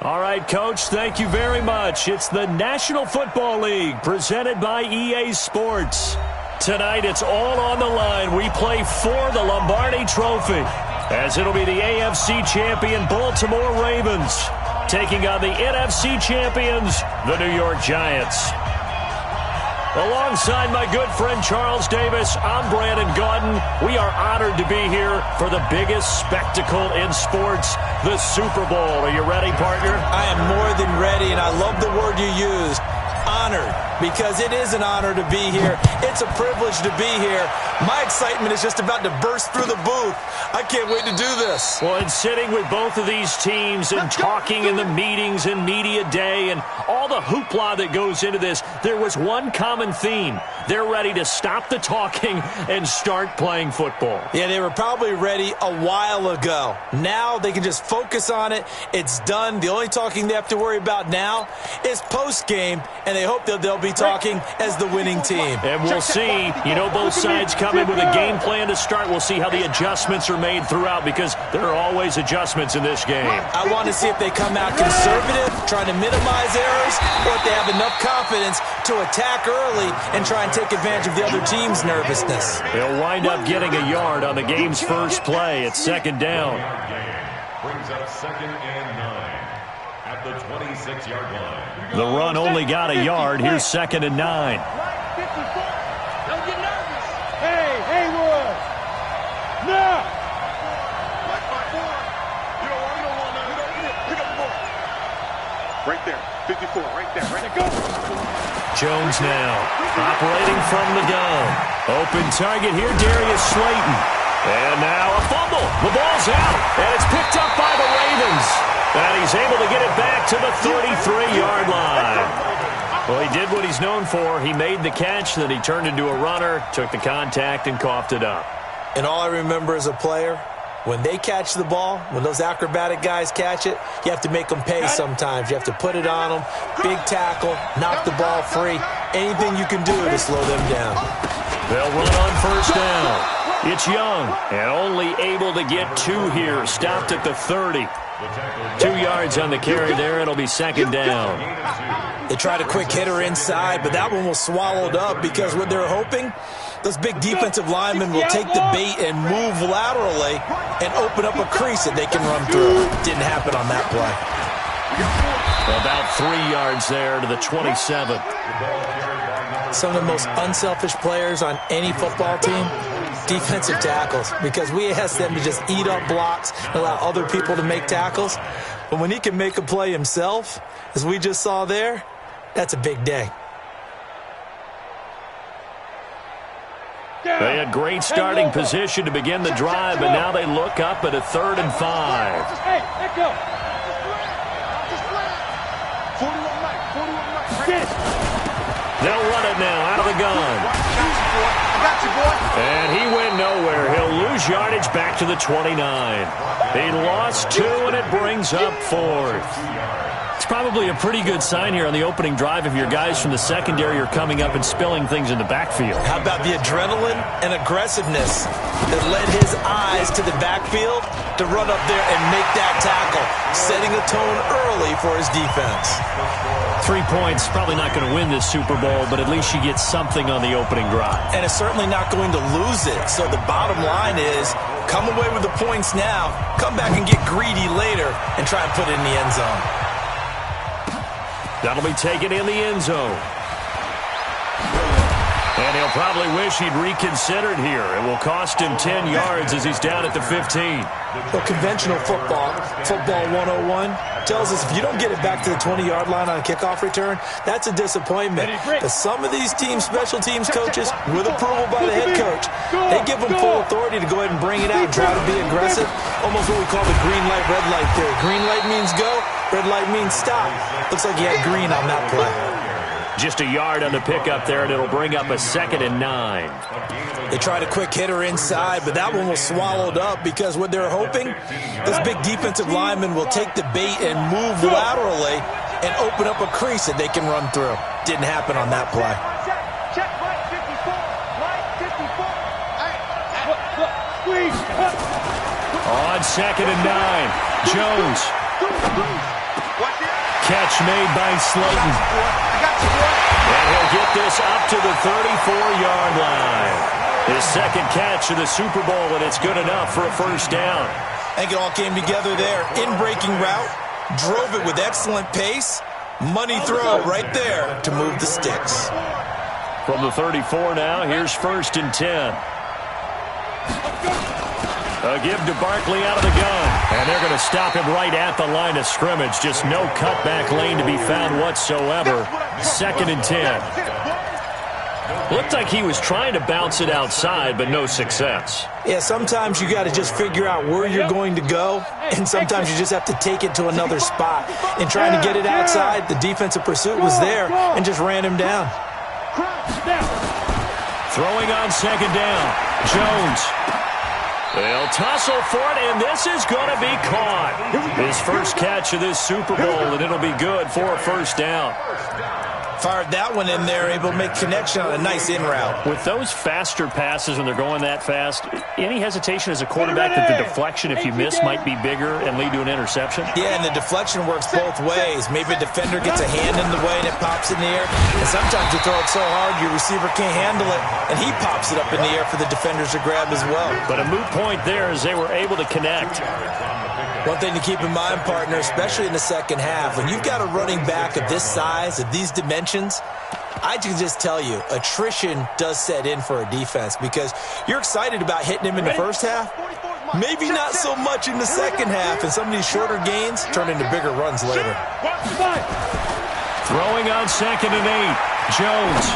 All right, Coach, thank you very much. It's the National Football League presented by EA Sports. Tonight, it's all on the line. We play for the Lombardi Trophy, as it'll be the AFC champion Baltimore Ravens taking on the NFC champions, the New York Giants. Alongside my good friend Charles Davis, I'm Brandon Gaudin. We are honored to be here for the biggest spectacle in sports, the Super Bowl. Are you ready, partner? I am more than ready, and I love the word you used, honored, because it is an honor to be here. It's a privilege to be here. My excitement is just about to burst through the booth. I can't wait to do this. Well, and sitting with both of these teams and talking in the meetings and media day and all the hoopla that goes into this, there was one common theme. They're ready to stop the talking and start playing football. Yeah, they were probably ready a while ago. Now they can just focus on it. It's done. The only talking they have to worry about now is post-game, and they hope that they'll be talking as the winning team. And we'll see. You know, both sides come in with a game plan to start. We'll see how the adjustments are made throughout, because there are always adjustments in this game. I want to see if they come out conservative, trying to minimize errors, or if they have enough confidence to attack early and try and take advantage of the other team's nervousness. They'll wind up getting a yard on the game's first play. It's second down. Brings up 2nd and 9 at the 26-yard line. The run only got a yard. Here's 2nd and 9. Don't get nervous. Hey, Haywood. No. Right there. 54. Right there. Right there. Go. Jones now operating from the gun. Open target here, Darius Slayton. And now a fumble. The ball's out, and it's picked up by the Ravens. And he's able to get it back to the 33-yard line. Well, he did what he's known for. He made the catch, then he turned into a runner, took the contact, and coughed it up. And all I remember as a player, when they catch the ball, when those acrobatic guys catch it, you have to make them pay sometimes. You have to put it on them, big tackle, knock the ball free, anything you can do to slow them down. They'll run on first down. It's Young, and only able to get 2 here, stopped at the 30. 2 yards on the carry there. It'll be second down. They tried a quick hitter inside, but that one was swallowed up because what they're hoping, those big defensive linemen will take the bait and move laterally and open up a crease that they can run through. Didn't happen on that play. About 3 yards there to the 27. Some of the most unselfish players on any football team, defensive tackles, because we ask them to just eat up blocks and allow other people to make tackles. But when he can make a play himself, as we just saw there, that's a big day. They had great starting position to begin the drive, but now they look up at a 3rd and 5. Hey, let go. 41 right. Get it. They'll run it now out of the gun. I got you, boy. And he went nowhere. He'll lose yardage back to the 29. He lost 2, and it brings up 4th. It's probably a pretty good sign here on the opening drive if your guys from the secondary are coming up and spilling things in the backfield. How about the adrenaline and aggressiveness that led his eyes to the backfield to run up there and make that tackle, setting a tone early for his defense. 3 points, probably not going to win this Super Bowl, but at least you get something on the opening drive. And it's certainly not going to lose it. So the bottom line is, come away with the points now, come back and get greedy later, and try and put it in the end zone. That'll be taken in the end zone. And he'll probably wish he'd reconsidered here. It will cost him 10 yards as he's down at the 15. Well, conventional football 101, tells us if you don't get it back to the 20-yard line on a kickoff return, that's a disappointment. But some of these teams, special teams coaches, with approval by the head coach, they give them full authority to go ahead and bring it out and try to be aggressive. Almost what we call the green light, red light theory. Green light means go, red light means stop. Looks like he had green on that play. Just a yard on the pickup there, and it'll bring up a 2nd and 9. They tried a quick hitter inside, but that one was swallowed up because what they're hoping, those big defensive linemen will take the bait and move laterally and open up a crease that they can run through. Didn't happen on that play. Check right 54. Right 54. Hey, look, squeeze. On 2nd and 9, Jones. Watch catch made by Slayton. And he'll get this up to the 34-yard line. His second catch of the Super Bowl, and it's good enough for a first down. I think it all came together there. In-breaking route, drove it with excellent pace. Money throw right there to move the sticks. From the 34 now, here's 1st and 10. A give to Barkley out of the gun. And they're going to stop him right at the line of scrimmage. Just no cutback lane to be found whatsoever. 2nd and 10. Looked like he was trying to bounce it outside, but no success. Yeah, sometimes you got to just figure out where you're going to go, and sometimes you just have to take it to another spot. In trying to get it outside, the defensive pursuit was there and just ran him down. Throwing on 2nd down. Jones. They'll tussle for it, and this is going to be caught. His first catch of this Super Bowl, and it'll be good for a first down. Fired that one in there, able to make connection on a nice in route. With those faster passes when they're going that fast, any hesitation as a quarterback that the deflection, if you miss, might be bigger and lead to an interception? Yeah, and the deflection works both ways. Maybe a defender gets a hand in the way and it pops in the air. And sometimes you throw it so hard your receiver can't handle it, and he pops it up in the air for the defenders to grab as well. But a moot point there as they were able to connect. One thing to keep in mind, partner, especially in the second half, when you've got a running back of this size, of these dimensions, I can just tell you, attrition does set in for a defense because you're excited about hitting him in the first half. Maybe not so much in the second half, and some of these shorter gains turn into bigger runs later. Throwing on 2nd and 8. Jones.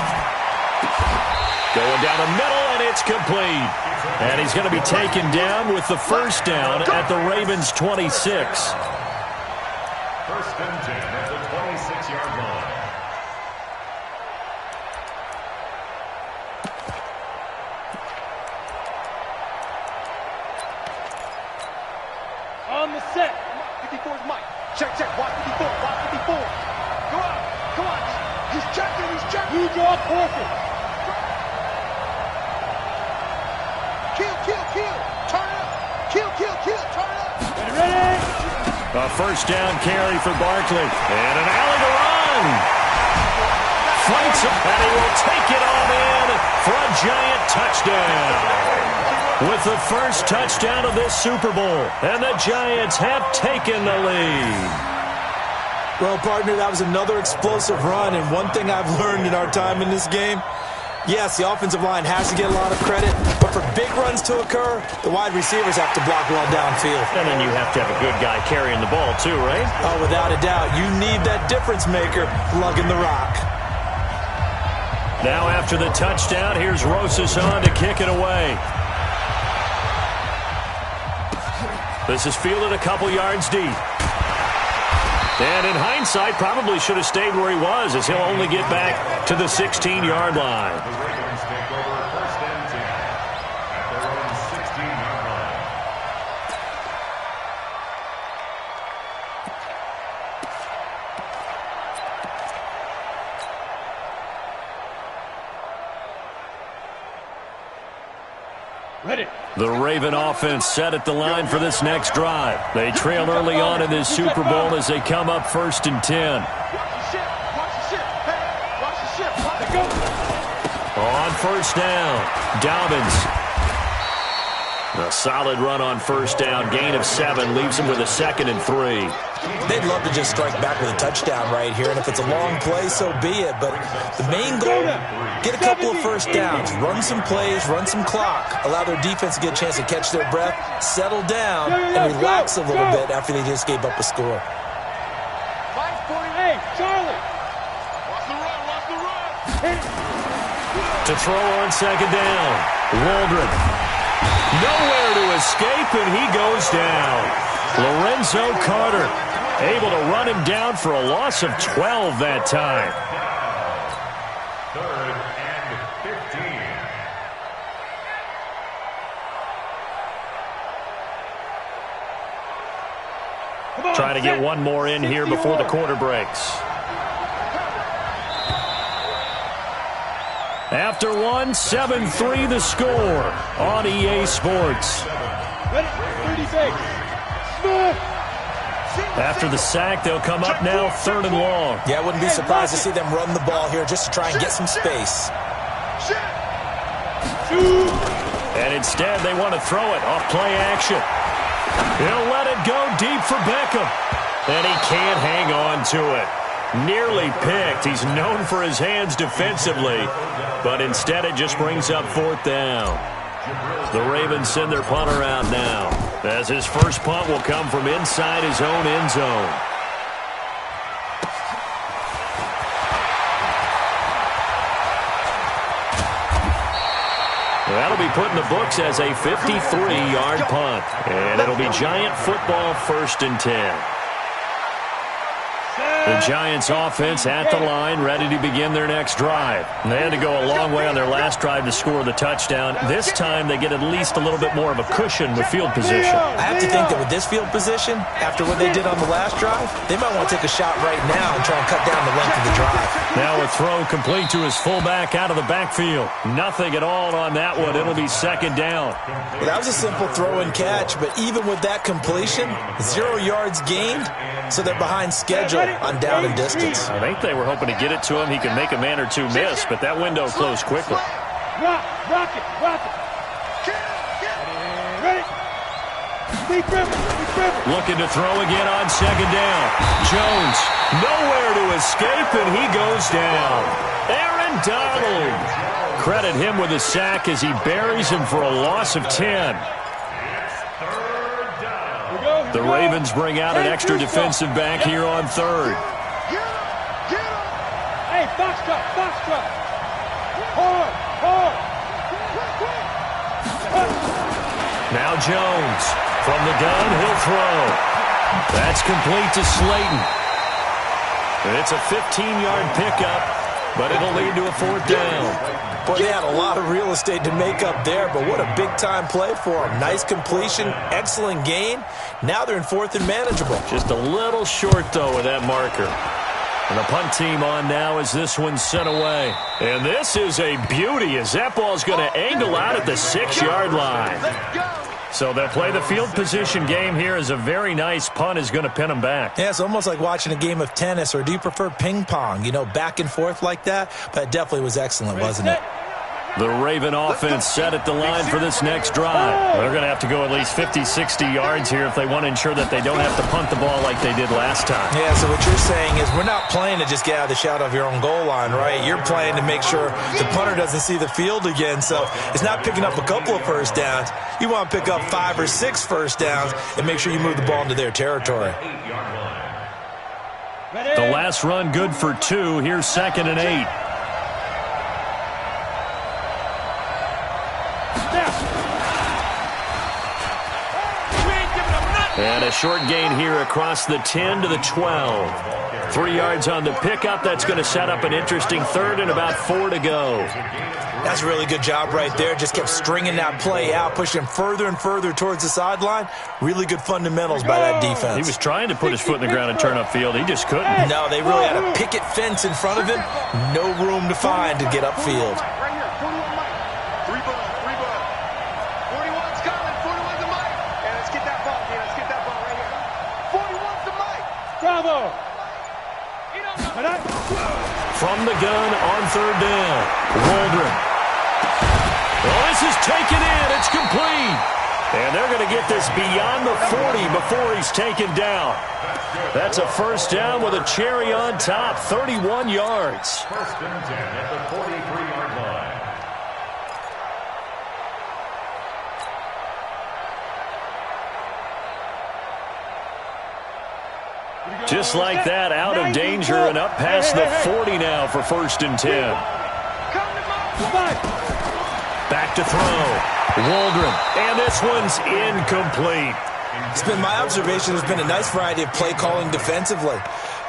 Going down the middle, and it's complete. And he's going to be taken down with the first down at the Ravens' 26. 1st and 10 at the 26-yard line. On the set. 54 is Mike. Check, check. Watch 54. Watch 54. Go out. Come on. He's checking. He's checking. You draw perfect. Kill, kill, kill. Turn it up. Kill, kill, kill. Turn it up. Ready? A first down carry for Barkley. And an alley to run. Fights him, and he will take it all in for a giant touchdown. With the first touchdown of this Super Bowl. And the Giants have taken the lead. Well, partner, that was another explosive run, and one thing I've learned in our time in this game, yes, the offensive line has to get a lot of credit, but for big runs to occur, the wide receivers have to block well downfield. And then you have to have a good guy carrying the ball too, right? Oh, without a doubt. You need that difference maker lugging the rock. Now after the touchdown, here's Rosas on to kick it away. This is fielded a couple yards deep. And in hindsight, probably should have stayed where he was, as he'll only get back to the 16-yard line. The Ravens take over 1st and 10 at their own 16-yard line. Ready. The Raven offense set at the line for this next drive. They trail early on in this Super Bowl as they come up 1st and 10. Watch the ship. Watch the ship. Hey, watch the ship. Watch it go. On first down, Dobbins. A solid run on first down. Gain of 7 leaves him with a 2nd and 3. They'd love to just strike back with a touchdown right here, and if it's a long play, so be it. But the main goal, get a couple of first downs, run some plays, run some clock, allow their defense to get a chance to catch their breath, settle down, and relax a little bit after they just gave up a score. 548, Charlie. Watch the run, watch the run. To throw on 2nd down, Waldron. Nowhere to escape, and he goes down. Lorenzo Carter able to run him down for a loss of 12 that time. 3rd and 15. Trying to get one more in here before the quarter breaks. After one, 7-3 the score on EA Sports. Ready, 30 seconds. Smith. After the sack, they'll come up now 3rd and long. Yeah, I wouldn't be surprised to see them run the ball here just to try and get some space. And instead, they want to throw it off play action. He'll let it go deep for Beckham. And he can't hang on to it. Nearly picked. He's known for his hands defensively. But instead, it just brings up 4th down. The Ravens send their punter out now, as his first punt will come from inside his own end zone. That'll be put in the books as a 53-yard punt. And it'll be Giant football 1st and 10. The Giants offense at the line, ready to begin their next drive. They had to go a long way on their last drive to score the touchdown. This time they get at least a little bit more of a cushion with field position. I have to think that with this field position, after what they did on the last drive, they might want to take a shot right now and try and cut down the length of the drive. Now a throw complete to his fullback out of the backfield. Nothing at all on that one. It'll be 2nd down. Well, that was a simple throw and catch, but even with that completion, 0 yards gained, so they're behind schedule on down and distance. I think they were hoping to get it to him. He could make a man or two miss, but that window closed quickly. Rock it. Ready? Looking to throw again on 2nd down. Jones, nowhere to escape, and he goes down. Aaron Donald. Credit him with a sack as he buries him for a loss of 10. The Ravens bring out an extra defensive back here on 3rd. Hey, box truck. Hard. Now Jones. From the gun, he'll throw. That's complete to Slayton. And it's a 15-yard pickup, but it'll lead to a 4th down. Boy, they had a lot of real estate to make up there, but what a big-time play for them. Nice completion, excellent gain. Now they're in 4th and manageable. Just a little short, though, with that marker. And the punt team on now as this one's sent away. And this is a beauty as that ball's going to angle out at the 6-yard line. So they'll play the field position game here as a very nice punt is going to pin them back. Yeah, it's almost like watching a game of tennis, or do you prefer ping pong? You know, back and forth like that? But it definitely was excellent, wasn't it? The Raven offense set at the line for this next drive. They're going to have to go at least 50, 60 yards here if they want to ensure that they don't have to punt the ball like they did last time. Yeah, so what you're saying is we're not playing to just get out of the shadow of your own goal line, right? You're playing to make sure the punter doesn't see the field again. So it's not picking up a couple of first downs. You want to pick up 5 or 6 first downs and make sure you move the ball into their territory. The last run good for 2. Here's 2nd and 8. And a short gain here across the 10 to the 12. 3 yards on the pickup. That's going to set up an interesting 3rd and about 4 to go. That's a really good job right there. Just kept stringing that play out, pushing him further and further towards the sideline. Really good fundamentals by that defense. He was trying to put his foot in the ground and turn upfield. He just couldn't. No, they really had a picket fence in front of him. No room to find to get upfield. Right here, 41 Mike. 3 ball. 41's coming. 41's a Mike. And let's get that ball, man. Let's get that ball right here. 41's the Mike. Bravo. From the gun on 3rd down. Waldron. Well, this is taken in. It's complete. And they're going to get this beyond the 40 before he's taken down. That's a first down with a cherry on top. 31 yards. 1st and 10 at the 43-yard line. Just like that, out of danger and up past the 40 now for 1st and 10. Back to throw. Waldron. And this one's incomplete. It's been my observation there's been a nice variety of play calling defensively.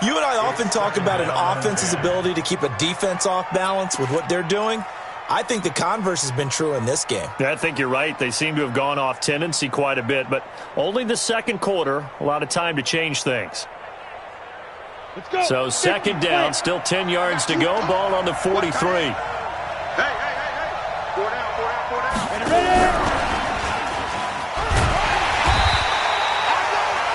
You and I often talk about an offense's ability to keep a defense off balance with what they're doing. I think the converse has been true in this game. I think you're right. They seem to have gone off tendency quite a bit, but only the 2nd quarter, a lot of time to change things. So 2nd down, still 10 yards to go. Ball on the 43. Hey. 4 down.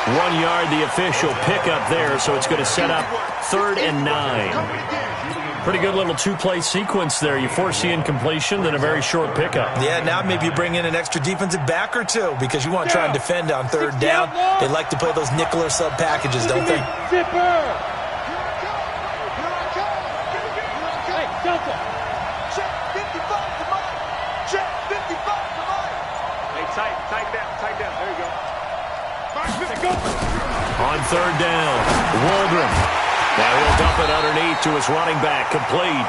1 yard, the official pickup there, so it's going to set up 3rd and 9. Pretty good little two-play sequence there. You force the incompletion, then a very short pickup. Yeah, now maybe you bring in an extra defensive back or two because you want to try and defend on 3rd down. They like to play those nickel or sub packages, don't they? Zipper! Hey, Delta! Check 55 to Mike! Check 55 to Mike! Hey, tight down. There you go. On 3rd down, Waldron. Now he'll dump it underneath to his running back, complete.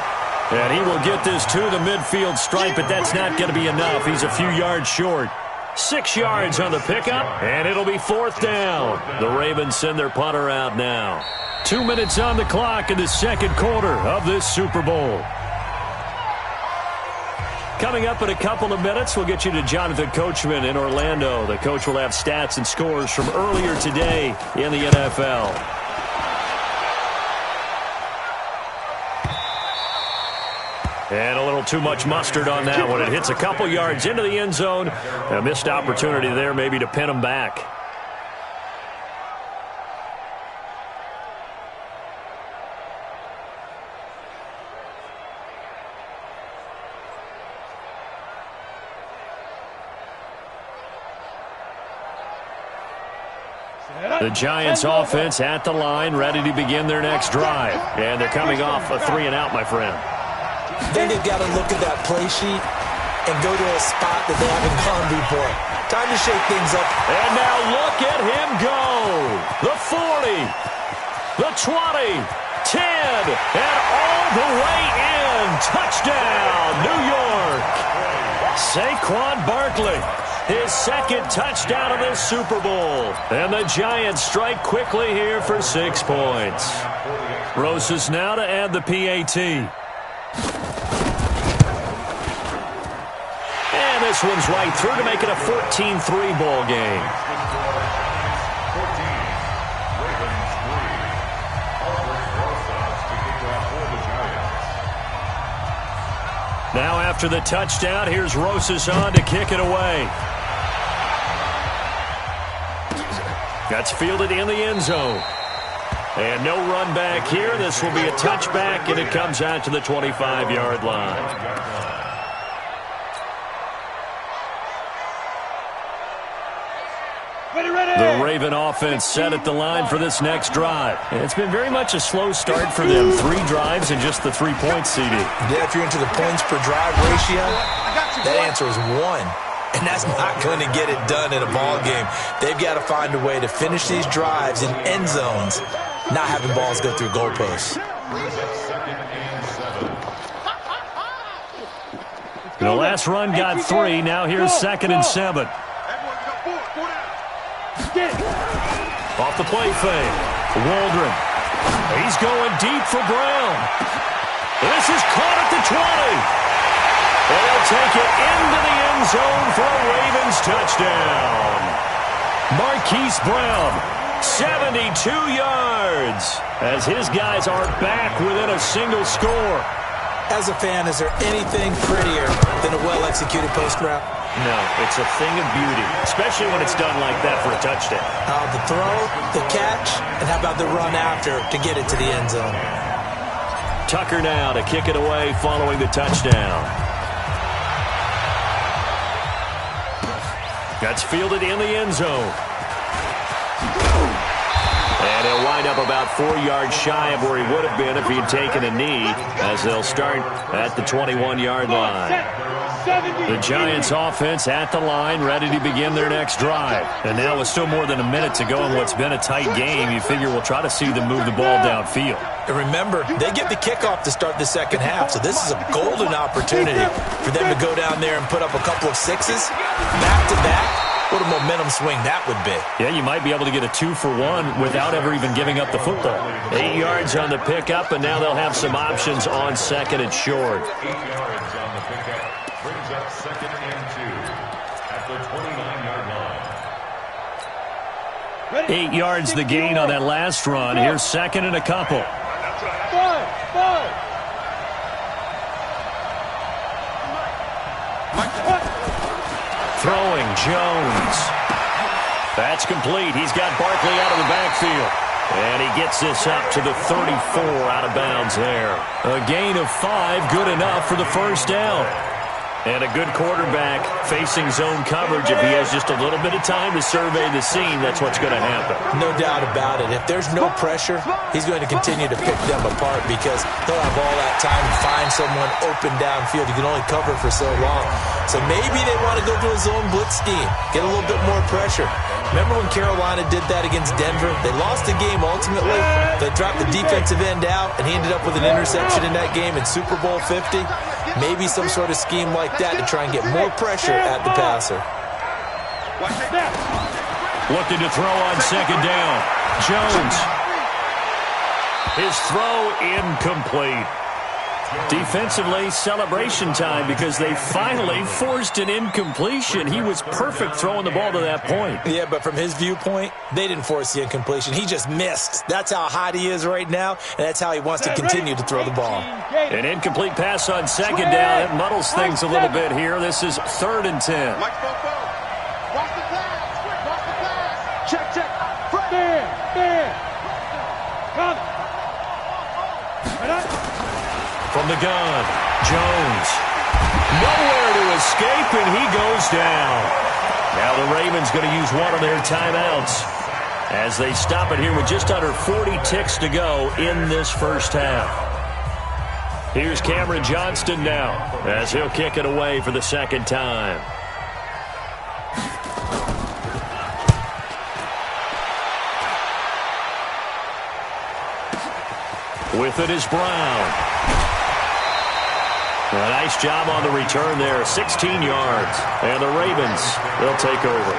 And he will get this to the midfield stripe, but that's not going to be enough. He's a few yards short. 6 yards on the pickup, and it'll be 4th down. The Ravens send their punter out now. 2 minutes on the clock in the second quarter of this Super Bowl. Coming up in a couple of minutes, we'll get you to Jonathan Coachman in Orlando. The coach will have stats and scores from earlier today in the NFL. And a little too much mustard on that one. It hits a couple yards into the end zone. A missed opportunity there maybe to pin him back. The Giants offense at the line, ready to begin their next drive. And they're coming off a 3-and-out, my friend. Then they've got to look at that play sheet and go to a spot that they haven't gone before. Time to shake things up. And now look at him go. The 40, the 20, 10, and all the way in. Touchdown, New York. Saquon Barkley, his second touchdown of this Super Bowl. And the Giants strike quickly here for 6 points. Rosas now to add the PAT. And this one's right through to make it a 14-3 ball game. Now after the touchdown, here's Rosas on to kick it away. That's fielded in the end zone. And no run back here. This will be a touchback, and it comes out to the 25-yard line. The Raven offense set at the line for this next drive. And it's been very much a slow start for them. 3 drives and just the 3 points, CD. Yeah, if you're into the points per drive ratio, that answer is 1. And that's not going to get it done in a ball game. They've got to find a way to finish these drives in end zones, not having balls go through goalposts. The last run got 3. Now here's 2nd and 7. Off the play fake. Waldron. He's going deep for Brown. This is caught at the 20. And they'll take it into the end zone for a Ravens touchdown. Marquise Brown, 72 yards, as his guys are back within a single score. As a fan, is there anything prettier than a well-executed post route? No, it's a thing of beauty, especially when it's done like that for a touchdown. The throw, the catch, and how about the run after to get it to the end zone? Tucker now to kick it away following the touchdown. That's fielded in the end zone. And he'll wind up about 4 yards shy of where he would have been if he had taken a knee, as they'll start at the 21-yard line. The Giants offense at the line, ready to begin their next drive. And now with still more than a minute to go in what's been a tight game, you figure we'll try to see them move the ball downfield. And remember, they get the kickoff to start the second half, so this is a golden opportunity for them to go down there and put up a couple of 6s back-to-back. What a momentum swing that would be. Yeah, you might be able to get a 2-for-1 without ever even giving up the football. 8 yards on the pickup, and now they'll have some options on 2nd and short. 8 yards on the pickup brings up 2nd and 2 at the 29-yard line. 8 yards the gain on that last run. Here's 2nd and a couple. Throwing Jones. That's complete. He's got Barkley out of the backfield. And he gets this up to the 34 out of bounds there. A gain of 5, good enough for the first down. And a good quarterback facing zone coverage. If he has just a little bit of time to survey the scene, that's what's going to happen. No doubt about it. If there's no pressure, he's going to continue to pick them apart because he'll have all that time to find someone open downfield. You can only cover for so long. So maybe they want to go to a zone blitz scheme, get a little bit more pressure. Remember when Carolina did that against Denver? They lost the game ultimately. They dropped the defensive end out, and he ended up with an interception in that game in Super Bowl 50. Maybe some sort of scheme like that to try and get more pressure at the passer. Looking to throw on second down. Jones. His throw incomplete. Defensively, celebration time because they finally forced an incompletion. He was perfect throwing the ball to that point. Yeah, but from his viewpoint, they didn't force the incompletion. He just missed. That's how hot he is right now, and that's how he wants to continue to throw the ball. An incomplete pass on second down. It muddles things a little bit here. This is 3rd and 10. Watch the pass. Watch the pass. Check. There. Come. From the gun, Jones. Nowhere to escape, and he goes down. Now the Ravens going to use one of their timeouts as they stop it here with just under 40 ticks to go in this first half. Here's Cameron Johnston now as he'll kick it away for the second time. With it is Brown. A nice job on the return there, 16 yards. And the Ravens, they'll take over.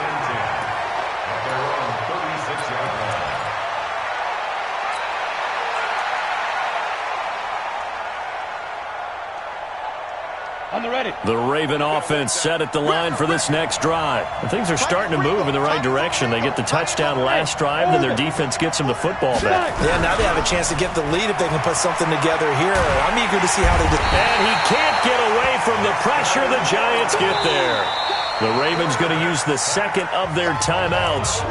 The Raven offense set at the line for this next drive. And things are starting to move in the right direction. They get the touchdown last drive, then their defense gets them the football back. Yeah, now they have a chance to get the lead if they can put something together here. I'm eager to see how they do. And he can't get away from the pressure. The Giants get there. The Ravens going to use the second of their timeouts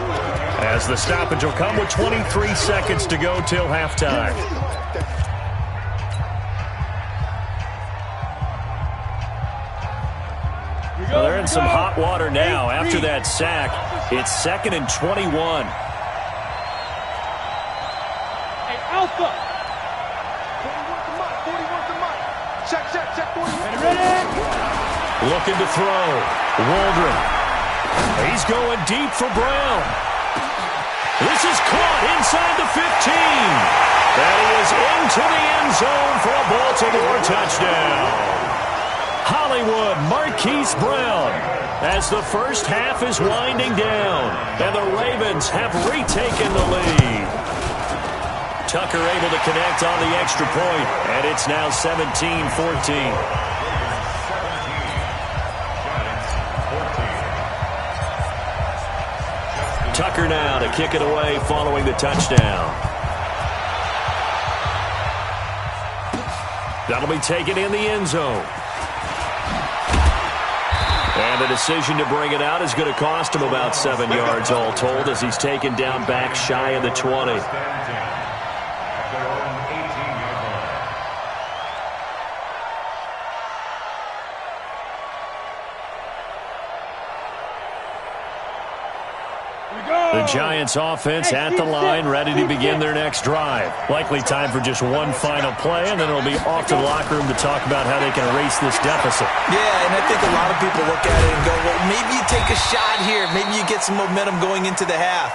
as the stoppage will come with 23 seconds to go till halftime. Well, they're in some hot water now after that sack. It's 2nd and 21. Hey, Alpha. 41 to Mike. Check. 41. Ready? Looking to throw. Waldron. He's going deep for Brown. This is caught inside the 15. That is into the end zone for a Baltimore touchdown. Hollywood Marquise Brown as the first half is winding down, and the Ravens have retaken the lead. Tucker able to connect on the extra point, and it's now 17-14. Tucker now to kick it away following the touchdown. That'll be taken in the end zone. And the decision to bring it out is going to cost him about 7 yards all told as he's taken down back shy of the 20. The Giants offense at the line, ready to begin their next drive. Likely time for just one final play, and then it'll be off to the locker room to talk about how they can erase this deficit. Yeah, and I think a lot of people look at it and go, well, maybe you take a shot here. Maybe you get some momentum going into the half.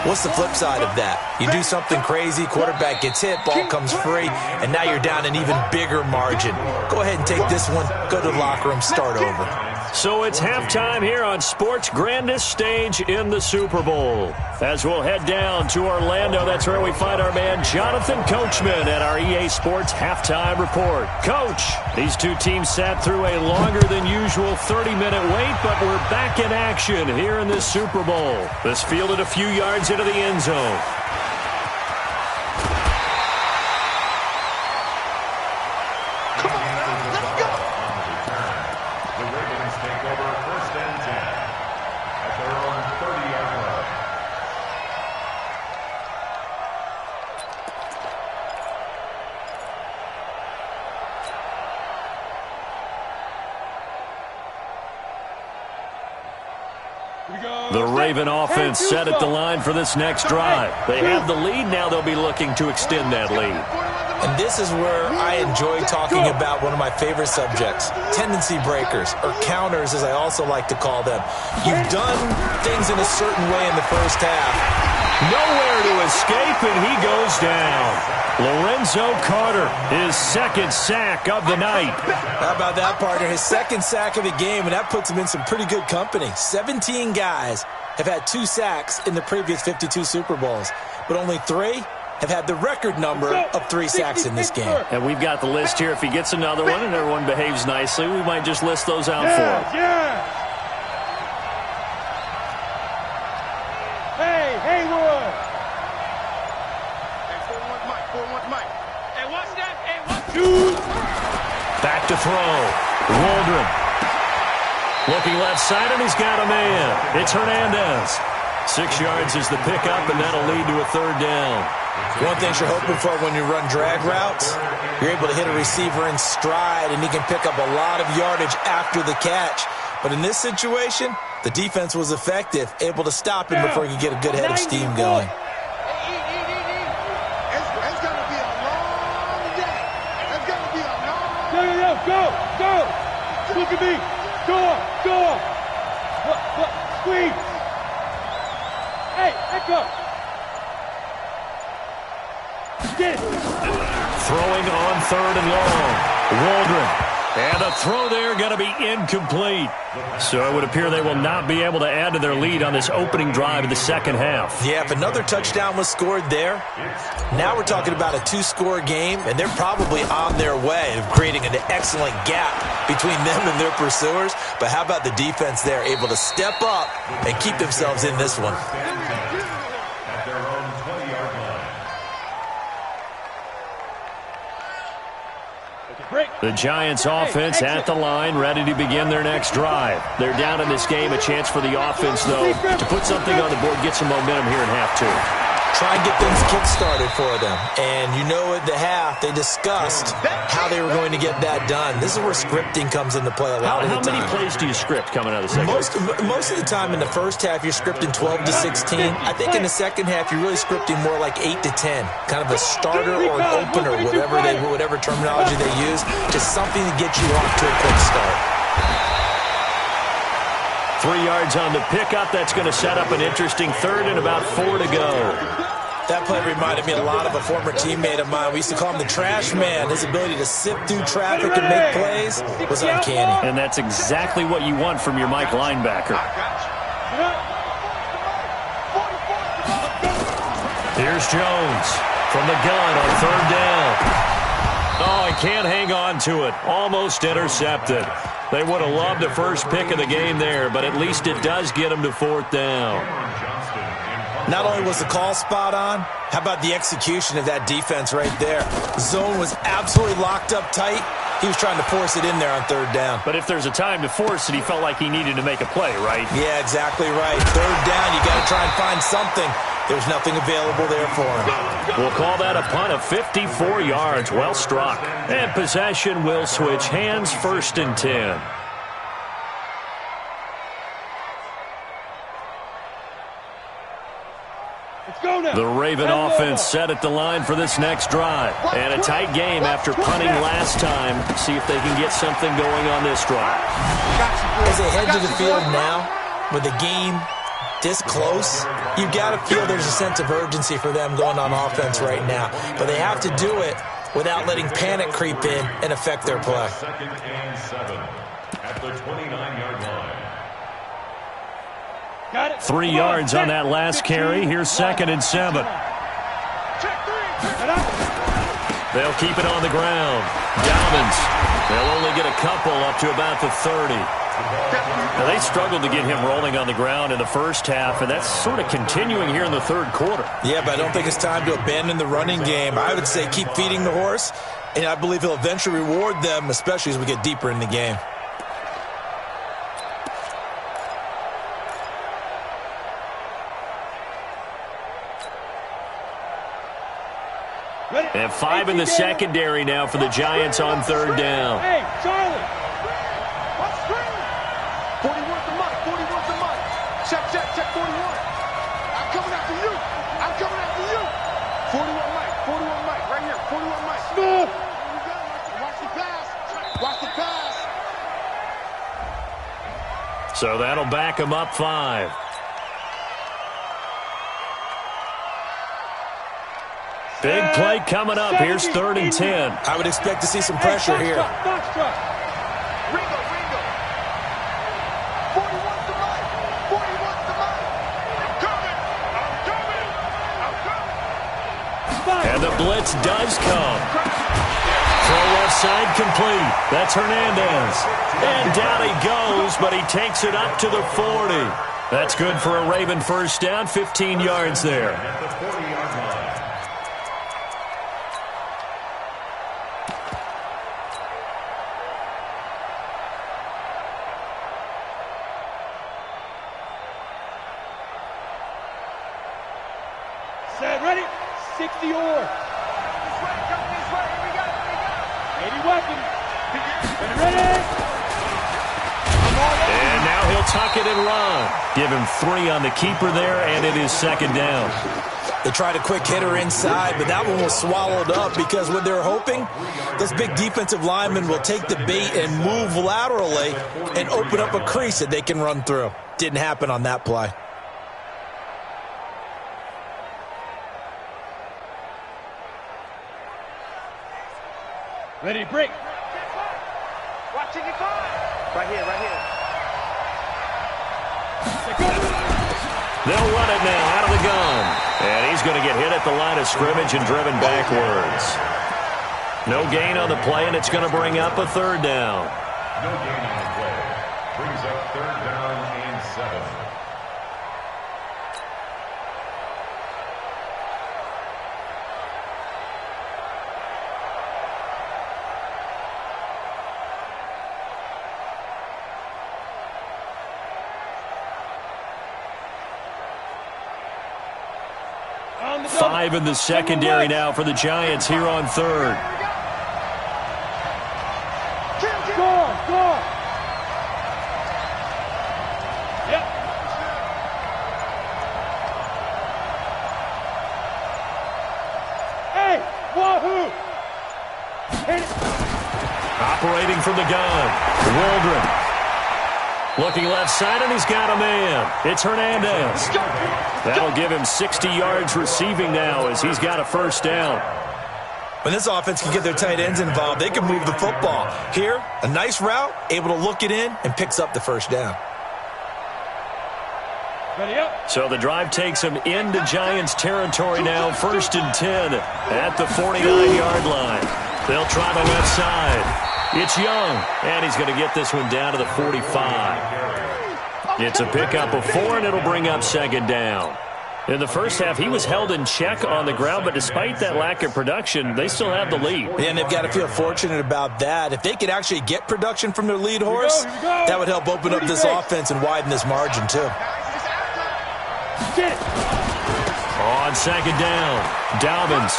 What's the flip side of that? You do something crazy, quarterback gets hit, ball comes free, and now you're down an even bigger margin. Go ahead and take this one, go to the locker room, start over. So it's halftime here on sports' grandest stage in the Super Bowl. As we'll head down to Orlando, that's where we find our man Jonathan Coachman at our EA Sports Halftime Report. Coach, these two teams sat through a longer than usual 30-minute wait, but we're back in action here in this Super Bowl. This fielded a few yards into the end zone. The Raven offense set at the line for this next drive. They have the lead now. They'll be looking to extend that lead. And this is where I enjoy talking about one of my favorite subjects, tendency breakers, or counters as I also like to call them. You've done things in a certain way in the first half. Nowhere to escape, and he goes down. Lorenzo Carter, his second sack of the night. How about that, partner? His second sack of the game, and that puts him in some pretty good company. 17 guys have had 2 sacks in the previous 52 Super Bowls, but only 3 have had the record number of 3 sacks in this game. And we've got the list here. If he gets another one and everyone behaves nicely, we might just list those out for him. Yeah. Hey, Haywood. Hey, 4-1 Mike. Hey, watch that. Hey, watch. Back to throw. Waldron. Looking left side, and he's got a man. It's Hernandez. 6 yards is the pickup, and that'll lead to a 3rd down. One thing you're hoping for when you run drag routes, you're able to hit a receiver in stride, and he can pick up a lot of yardage after the catch. But in this situation, the defense was effective, able to stop him before he could get a good head of steam going. It's going to be a long day. It's going to be a long Go. Look at me. Door. Squeeze. Hey, let go. Get it. Throwing on 3rd and long. Waldron. And the throw there going to be incomplete. So it would appear they will not be able to add to their lead on this opening drive of the second half. Yeah, if another touchdown was scored there, now we're talking about a 2-score game, and they're probably on their way of creating an excellent gap between them and their pursuers. But how about the defense there, able to step up and keep themselves in this one? At their own 20-yard line. The Giants offense at the line, ready to begin their next drive. They're down in this game. A chance for the offense, though, to put something on the board, get some momentum here in half 2. Try and get things kick-started for them. And you know at the half, they discussed how they were going to get that done. This is where scripting comes into play a lot of the time. How many plays do you script coming out of the second half? Most of the time in the first half, you're scripting 12 to 16. I think in the second half, you're really scripting more like 8 to 10. Kind of a starter or an opener, whatever terminology they use. Just something to get you off to a quick start. 3 yards on the pickup. That's going to set up an interesting 3rd and about 4 to go. That play reminded me a lot of a former teammate of mine. We used to call him the trash man. His ability to sift through traffic and make plays was uncanny. And that's exactly what you want from your Mike linebacker. Here's Jones from the gun on 3rd down. Oh, he can't hang on to it. Almost intercepted. They would have loved the first pick of the game there, but at least it does get them to 4th down. Not only was the call spot on, how about the execution of that defense right there? Zone was absolutely locked up tight. He was trying to force it in there on 3rd down. But if there's a time to force it, he felt like he needed to make a play, right? Yeah, exactly right. 3rd down, you got to try and find something. There's nothing available there for him. We'll call that a punt of 54 yards. Well struck. And possession will switch hands, 1st and 10. The Raven offense set at the line for this next drive. And a tight game after punting last time. See if they can get something going on this drive. As they head to the field now, with the game this close, you've got to feel there's a sense of urgency for them going on offense right now. But they have to do it without letting panic creep in and affect their play. 2nd and 7 at the 29-yard line. 3 yards on that last carry. Here's 2nd and 7. They'll keep it on the ground. Dobbins. They'll only get a couple up to about the 30. Now, they struggled to get him rolling on the ground in the first half, and that's sort of continuing here in the 3rd quarter. Yeah, but I don't think it's time to abandon the running game. I would say keep feeding the horse, and I believe he'll eventually reward them, especially as we get deeper in the game. And 5 in the secondary now for the Giants on 3rd down. Hey, Charlie. What's screen? 40 worth the money. 40 worth the money. Check. I'm coming after you. I'm coming after you. 41 Mike. 41 Mike. Right here. 41 Mike. Smooth. Watch the pass. Watch the pass. So that'll back him up 5. Big play coming up. Here's 3rd and 10. I would expect to see some pressure here. Ringo. 41's the Mike. 41's the Mike. I'm coming. And the blitz does come. Throw left side complete. That's Hernandez. And down he goes, but he takes it up to the 40. That's good for a Raven first down, 15 yards there. At the 40-yard line. Set, ready? 60 or. This way, come this way. Here we go. 80 weapons. Ready? And now he'll tuck it and run. Give him 3 on the keeper there, and it is 2nd down. They tried a quick hitter inside, but that one was swallowed up because what they're hoping, those big defensive linemen will take the bait and move laterally and open up a crease that they can run through. Didn't happen on that play. Ready, break. Watching it fly. Right here. They'll run it now out of the gun. And he's going to get hit at the line of scrimmage and driven backwards. No gain on the play, and it's going to bring up a 3rd down. No gain on the play. Brings up 3rd down and 7. On the 5 in the secondary now for the Giants here on 3rd. Score. Yep. Hey, wahoo! Hit it. Operating from the gun, Waldron. Looking left side, and he's got a man. It's Hernandez. That'll give him 60 yards receiving now as he's got a 1st down. When this offense can get their tight ends involved, they can move the football. Here, a nice route, able to look it in, and picks up the 1st down. Ready up. So the drive takes him into Giants territory now, 1st and 10 at the 49-yard line. They'll try the left side. It's Young, and he's going to get this one down to the 45. It's a pickup of 4, and it'll bring up 2nd down. In the first half, he was held in check on the ground, but despite that lack of production, they still have the lead. And they've got to feel fortunate about that. If they could actually get production from their lead horse, that would help open up this offense and widen this margin, too. On 2nd down, Dobbins.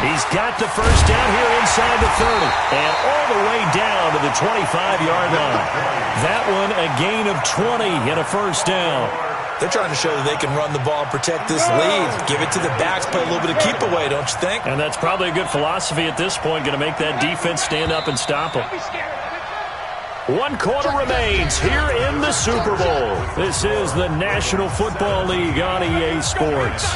He's got the 1st down here inside the 30 and all the way down to the 25-yard line. That one a gain of 20 and a 1st down. They're trying to show that they can run the ball and protect this lead. Give it to the backs, play a little bit of keep away, don't you think? And that's probably a good philosophy at this point, going to make that defense stand up and stop them. 1 quarter remains here in the Super Bowl. This is the National Football League on EA Sports.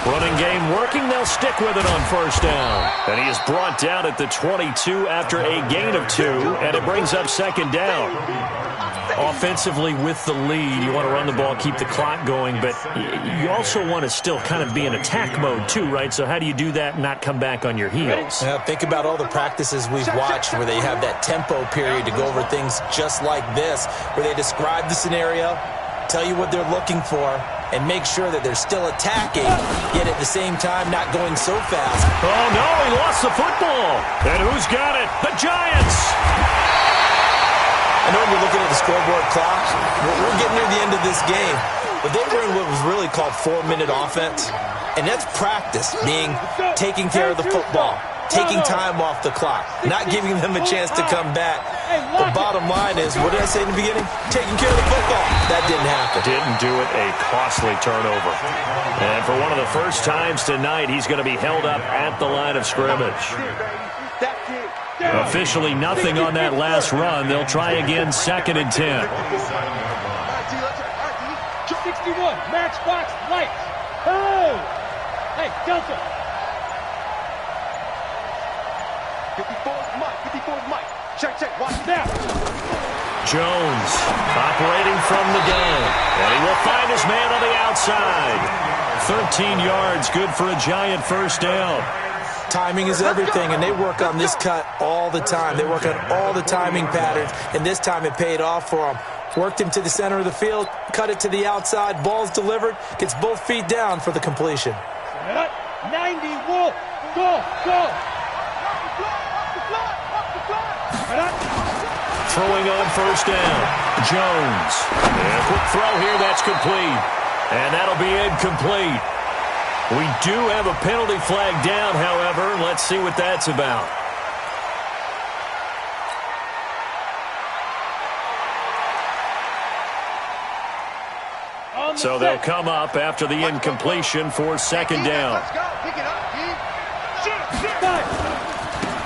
Running game working. They'll stick with it on 1st down. And he is brought down at the 22 after a gain of 2, and it brings up 2nd down. Offensively with the lead, you want to run the ball, keep the clock going, but you also want to still kind of be in attack mode too, right? So how do you do that and not come back on your heels? Think about all the practices we've watched where they have that tempo period to go over things just like this, where they describe the scenario, tell you what they're looking for, and make sure that they're still attacking, yet at the same time not going so fast. Oh, no, he lost the football. And who's got it? The Giants. I know you're looking at the scoreboard clock. We're getting near the end of this game, but they were in what was really called 4-minute offense. And that's practice, taking care of the football, taking time off the clock, not giving them a chance to come back. The bottom line is, what did I say in the beginning? Taking care of the football. That didn't happen. Didn't do it. A costly turnover. And for one of the first times tonight, he's going to be held up at the line of scrimmage. Officially nothing on that last run. They'll try again, 2nd and 10. 61, matchbox, lights. Oh! Hey, Delta. 54 Mike. Check, watch now. Jones operating from the gun. And he will find his man on the outside. 13 yards, good for a giant first down. Timing is everything, and they work on this cut all the time. They work on all the timing patterns, and this time it paid off for them. Worked him to the center of the field, cut it to the outside, ball's delivered, gets both feet down for the completion. 90, Wolf, go! Throwing on first down, Jones. And a quick throw here, that's complete. And that'll be incomplete. We do have a penalty flag down, however. Let's see what that's about. So they'll come up after the incompletion for 2nd down.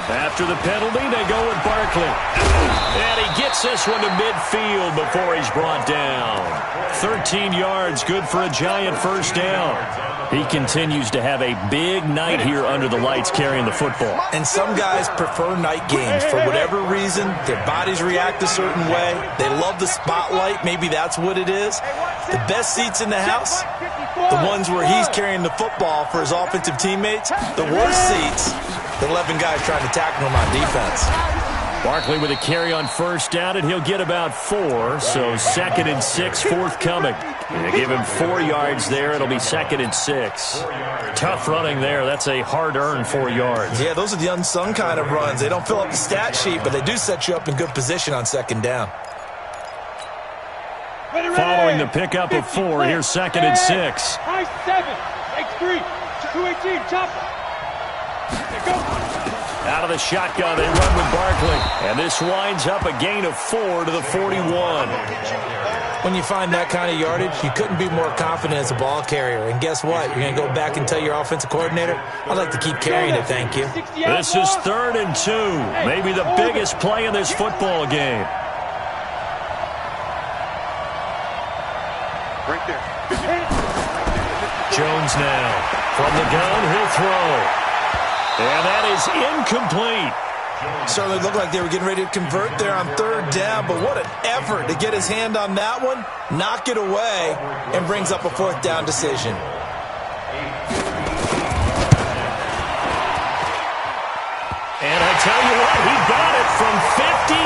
After the penalty, they go with Barkley. And he gets this one to midfield before he's brought down. 13 yards, good for a giant first down. He continues to have a big night here under the lights carrying the football. And some guys prefer night games. For whatever reason, their bodies react a certain way. They love the spotlight. Maybe that's what it is. The best seats in the house, the ones where he's carrying the football for his offensive teammates. The worst seats, the 11 guys trying to tackle him on defense. Barkley with a carry on first down, and he'll get about 4. So 2nd and 6 forthcoming. They give him 4 yards there. It'll be 2nd and 6. Tough running there. That's a hard-earned 4 yards. Yeah, those are the unsung kind of runs. They don't fill up the stat sheet, but they do set you up in good position on 2nd down. Following the pickup of 4, here's 2nd and 6. High 7, X3, 218, chopper. Out of the shotgun, they run with Barkley. And this winds up a gain of 4 to the 41. When you find that kind of yardage, you couldn't be more confident as a ball carrier. And guess what? You're going to go back and tell your offensive coordinator, I'd like to keep carrying it, thank you. This is 3rd and 2. Maybe the biggest play in this football game. Right there. Jones now. From the gun, he'll throw. And that is incomplete. Certainly looked like they were getting ready to convert there on 3rd down, but what an effort to get his hand on that one, knock it away, and brings up a 4th down decision. And I tell you what, he got it from 58.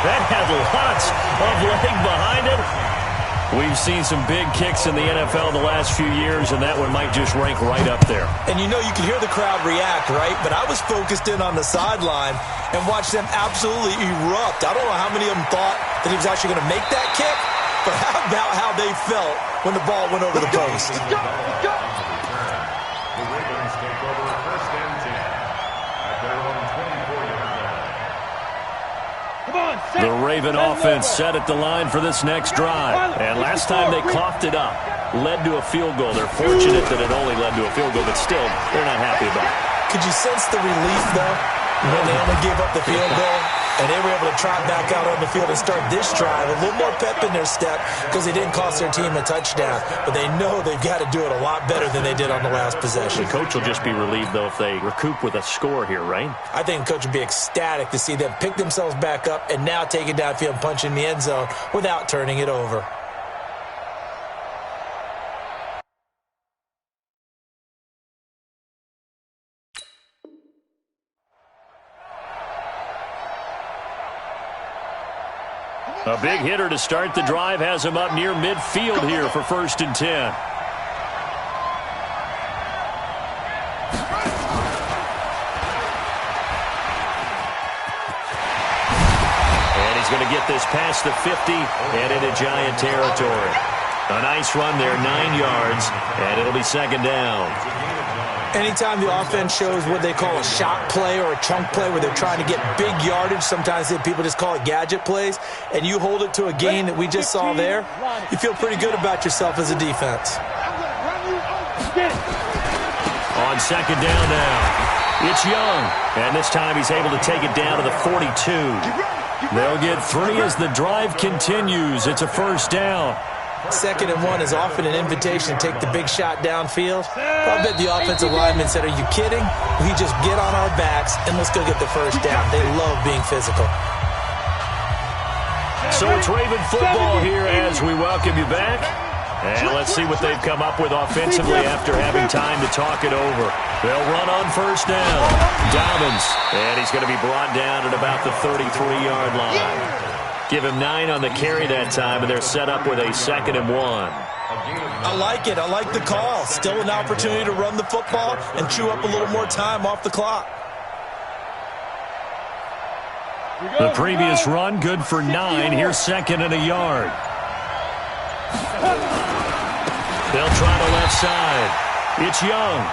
That had lots of leg behind it. We've seen some big kicks in the NFL the last few years, and that one might just rank right up there. And you know, you can hear the crowd react, right? But I was focused in on the sideline and watched them absolutely erupt. I don't know how many of them thought that he was actually going to make that kick, but how about how they felt when the ball went over the post? The Ravens take over 1st and 10 at their own 24-yard line. The Raven offense set at the line for this next drive. And last time they coughed it up, led to a field goal. They're fortunate that it only led to a field goal, but still, they're not happy about it. Could you sense the relief, though, when they only gave up the field goal? And they were able to trot back out on the field and start this drive. A little more pep in their step because they didn't cost their team a touchdown. But they know they've got to do it a lot better than they did on the last possession. The coach will just be relieved, though, if they recoup with a score here, right? I think the coach would be ecstatic to see them pick themselves back up and now take it downfield and punch in the end zone without turning it over. A big hitter to start the drive has him up near midfield here for 1st and 10. And he's going to get this past the 50 and into Giant territory. A nice run there, 9 yards, and it'll be second down. Anytime the offense shows what they call a shot play or a chunk play where they're trying to get big yardage, sometimes people just call it gadget plays, and you hold it to a gain that we just saw there, you feel pretty good about yourself as a defense. On second down now, it's Young, and this time he's able to take it down to the 42. They'll get 3 as the drive continues. It's a first down. 2nd and 1 is often an invitation to take the big shot downfield. I bet the offensive lineman said, "Are you kidding? We just get on our backs and let's go get the first down." They love being physical. So it's Raven football here as we welcome you back. And let's see what they've come up with offensively after having time to talk it over. They'll run on first down. Dobbins, and he's going to be brought down at about the 33-yard line. Give him 9 on the carry that time, and they're set up with a 2nd and 1. I like it. I like the call. Still an opportunity to run the football and chew up a little more time off the clock. The previous run, good for 9. Here's 2nd and a yard. They'll try the left side. It's Young.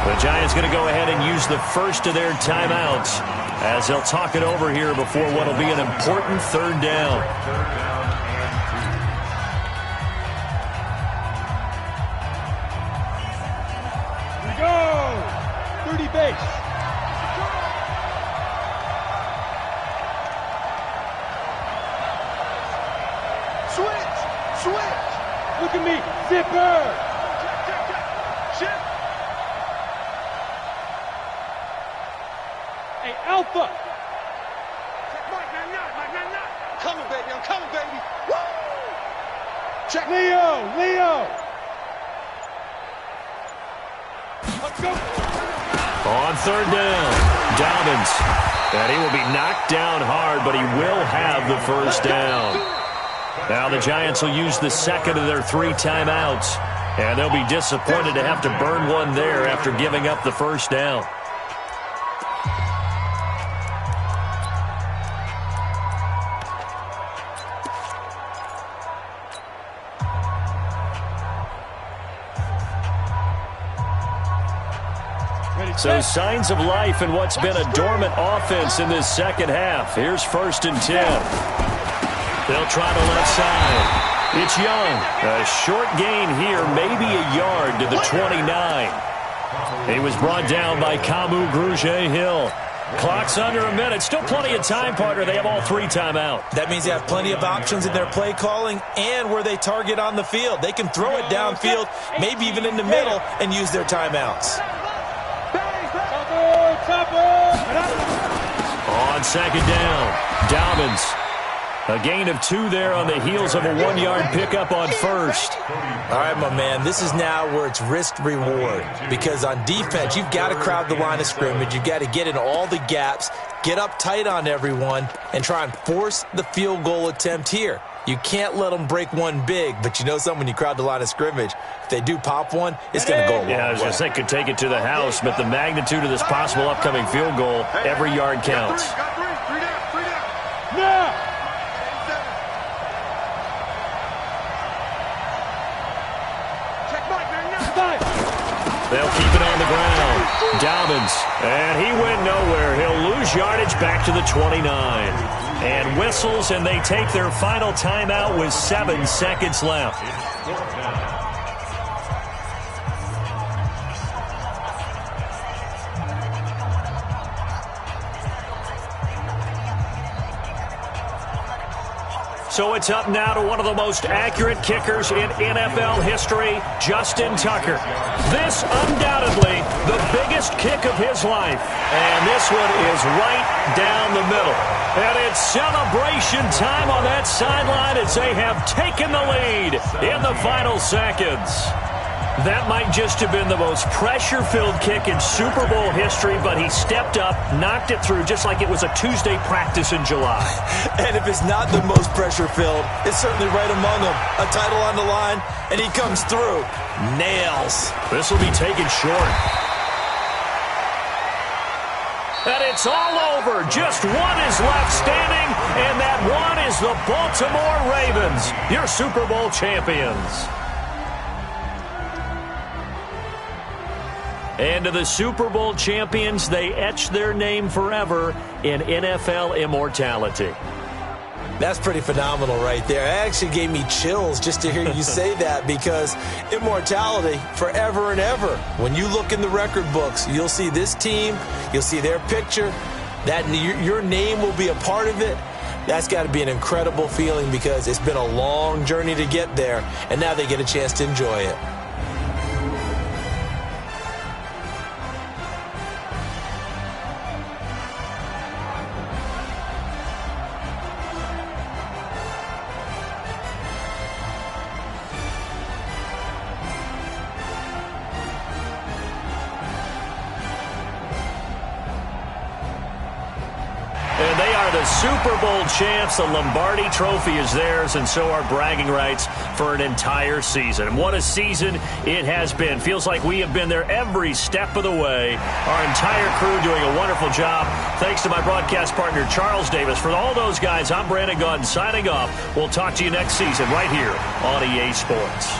The Giants going to go ahead and use the first of their timeouts as they'll talk it over here before what will be an important 3rd down. Here we go. 30 base. Switch. Look at me. Zipper. Shit. Hey, Alpha. I'm coming, baby. Woo! Check. Leo. Let's go. On 3rd down, Dobbins. And he will be knocked down hard, but he will have the first down. Now the Giants will use the 2nd of their 3 timeouts, and they'll be disappointed to have to burn one there after giving up the first down. So signs of life in what's been a dormant offense in this second half. Here's 1st and 10. They'll try the left side. It's Young. A short gain here, maybe a yard to the 29. He was brought down by Kamu Grugier-Hill. Clock's under a minute. Still plenty of time, partner. They have all 3 timeout. That means they have plenty of options in their play calling and where they target on the field. They can throw it downfield, maybe even in the middle, and use their timeouts. On 2nd down, Dobbins. A gain of 2 there on the heels of a 1-yard pickup on 1st. All right, my man, this is now where it's risk-reward. Because on defense, you've got to crowd the line of scrimmage. You've got to get in all the gaps, get up tight on everyone, and try and force the field goal attempt here. You can't let them break one big, but you know something, when you crowd the line of scrimmage, if they do pop one, it's going to go a long way. Yeah, I was going to say, could take it to the house, but the magnitude of this possible upcoming field goal, every yard counts. Now! They'll keep it on the ground. Dobbins, and he went nowhere. He'll lose yardage back to the 29. And whistles, and they take their final timeout with 7 seconds left. So it's up now to one of the most accurate kickers in NFL history, Justin Tucker. This undoubtedly the biggest kick of his life. And this one is right down the middle. And it's celebration time on that sideline as they have taken the lead in the final seconds. That might just have been the most pressure-filled kick in Super Bowl history, but he stepped up, knocked it through just like it was a Tuesday practice in July. And if it's not the most pressure-filled, it's certainly right among them. A title on the line, and he comes through. Nails. This will be taken short. And it's all over. Just one is left standing, and that one is the Baltimore Ravens, your Super Bowl champions. And to the Super Bowl champions, they etch their name forever in NFL immortality. That's pretty phenomenal right there. It actually gave me chills just to hear you say that, because immortality forever and ever. When you look in the record books, you'll see this team, you'll see their picture, that your name will be a part of it. That's got to be an incredible feeling, because it's been a long journey to get there, and now they get a chance to enjoy it. And they are the Super Bowl champs. The Lombardi Trophy is theirs, and so are bragging rights for an entire season. And what a season it has been. Feels like we have been there every step of the way. Our entire crew doing a wonderful job. Thanks to my broadcast partner, Charles Davis. For all those guys, I'm Brandon Gaudin signing off. We'll talk to you next season right here on EA Sports.